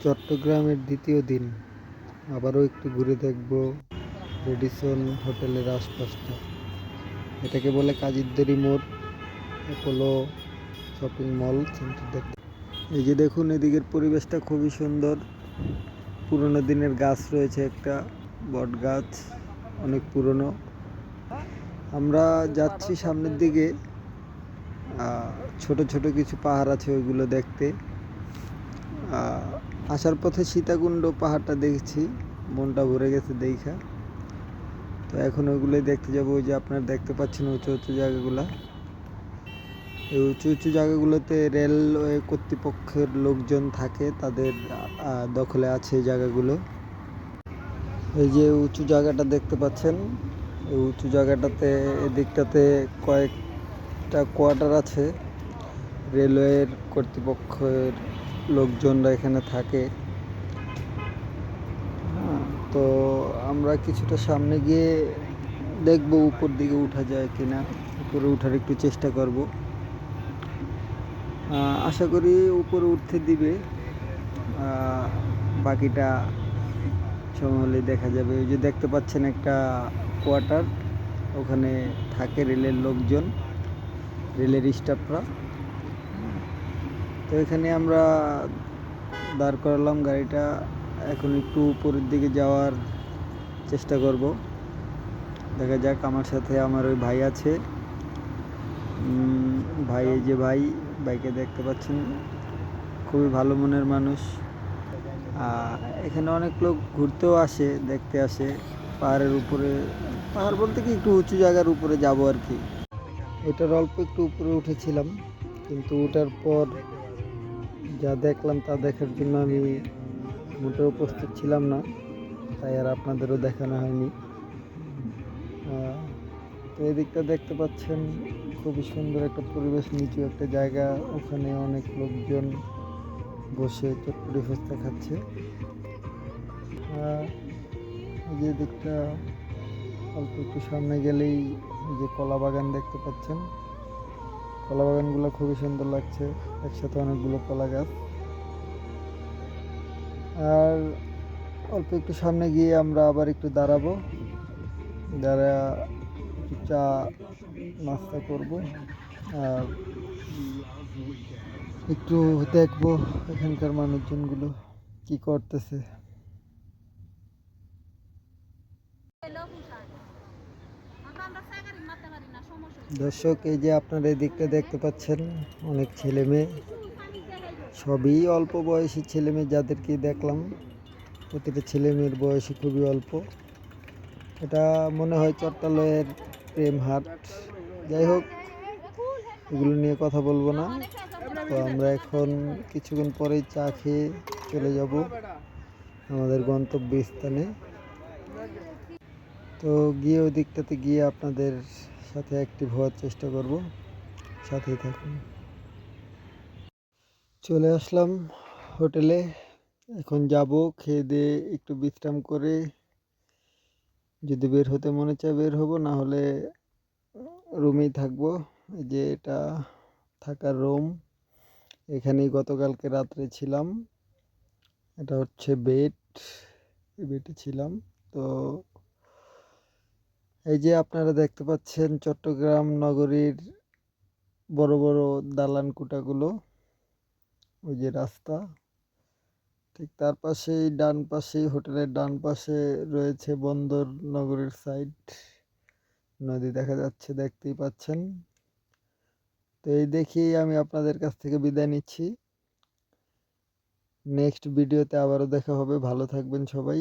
চট্টগ্রামের দ্বিতীয় দিন, আবারও একটু ঘুরে দেখব রেডিসন হোটেলের আশপাশটা। এটাকে বলে কাজীরদেরি মোড়, অ্যাপোলো শপিং মল সেন্টার দেখতে। এই যে দেখুন, এদিকের পরিবেশটা খুবই সুন্দর। পুরনো দিনের গাছ রয়েছে, একটা বট গাছ, অনেক পুরনো। আমরা যাচ্ছি সামনের দিকে, ছোট ছোট কিছু পাহাড় আছে ওইগুলো দেখতে। আসার পথে সীতাকুণ্ড পাহাড়টা দেখছি, মনটা ভরে গেছে দেখা। তো এখন ওইগুলোই দেখতে যাবো। ওই যে আপনারা দেখতে পাচ্ছেন উঁচু উঁচু জায়গাগুলো, এই উঁচু উঁচু জায়গাগুলোতে রেলওয়ে কর্তৃপক্ষের লোকজন থাকে, তাদের দখলে আছে এই জায়গাগুলো। এই যে উঁচু জায়গাটা দেখতে পাচ্ছেন, এই উঁচু জায়গাটাতে এদিকটাতে কয়েকটা কোয়ার্টার আছে, রেলওয়ের কর্তৃপক্ষের লোকজনরা এখানে থাকে। তো আমরা কিছুটা সামনে গিয়ে দেখব উপর দিকে উঠা যায় কিনা, উপরে উঠার একটু চেষ্টা করব। আশা করি উপরে উঠতে দিবে, বাকিটা সময় হলে দেখা যাবে। ওই যে দেখতে পাচ্ছেন একটা কোয়ার্টার, ওখানে থাকে রেলের লোকজন, রেলের স্টাফরা। তো এখানে আমরা দাঁড় করালাম গাড়িটা, এখন একটু উপরের দিকে যাওয়ার চেষ্টা করব। দেখা যাক, আমার সাথে আমার ওই ভাই আছে। ভাই, এই যে ভাই, বাইকে দেখতে পাচ্ছেন, খুবই ভালো মনের মানুষ। এখানে অনেক লোক ঘুরতেও আসে, দেখতে আসে। পাহাড়ের উপরে, পাহাড় বলতে কি একটু উঁচু জায়গার উপরে যাব আর কি। এটার অল্প একটু উপরে উঠেছিলাম, কিন্তু ওঠার পর যা দেখলাম তা দেখার জন্য আমি মোটেও প্রস্তুত ছিলাম না, তাই আর আপনাদেরও দেখানো হয়নি। তো এদিকটা দেখতে পাচ্ছেন, খুবই সুন্দর একটা পরিবেশ, নিচু একটা জায়গা, ওখানে অনেক লোকজন বসে চটপটি ফুচকা খাচ্ছে। এই যে দিকটা অল্প একটু সামনে গেলেই যে কলা বাগান দেখতে পাচ্ছেন, কলা বাগানগুলো খুবই সুন্দর লাগছে, একসাথে অনেকগুলো কলা গাছ। আর অল্প একটু সামনে গিয়ে আমরা আবার একটু দাঁড়াবো, দাঁড়া একটু চা নাস্তা করব, আর একটু দেখবো এখানকার মানুষজনগুলো কি করতেছে। দর্শক, এই যে আপনারা এই দিকটা দেখতে পাচ্ছেন, অনেক ছেলে মেয়ে, সবই অল্প বয়সী ছেলে মেয়ে যাদেরকে দেখলাম। প্রতিটা ছেলে মেয়ের বয়সী খুবই অল্প। এটা মনে হয় চট্টালয়ের প্রেম হাট। যাই হোক, এগুলো নিয়ে কথা বলবো না। তো আমরা এখন কিছুক্ষণ পরেই চা খেয়ে চলে যাব আমাদের গন্তব্যস্থানে। তো গিয়ে ওই দিকটাতে গিয়ে আপনাদের সাথে অ্যাক্টিভ হওয়ার চেষ্টা করব, সাথেই থাকুন। চলে আসলাম হোটেলে, এখন যাব, খেয়ে দিয়ে একটু বিশ্রাম করে যদি বের হতে মনে চায় বের হব, না হলে রুমেই থাকবো। এই যে এটা থাকার রুম, এখানেই গতকালকে রাত্রে ছিলাম। এটা হচ্ছে বেড, এই বেডে ছিলাম। তো এই যে আপনারা দেখতে পাচ্ছেন চট্টগ্রাম নগরীর বড় বড় দালান কোঠাগুলো, ওই যে রাস্তা, ঠিক তার পাশেই ডান পাশেই, হোটেলের ডান পাশে রয়েছে বন্দর নগরীর সাইড, নদী দেখা যাচ্ছে, দেখতেই পাচ্ছেন। তো এই দেখেই আমি আপনাদের কাছ থেকে বিদায় নিচ্ছি। নেক্সট ভিডিওতে আবারও দেখা হবে, ভালো থাকবেন সবাই।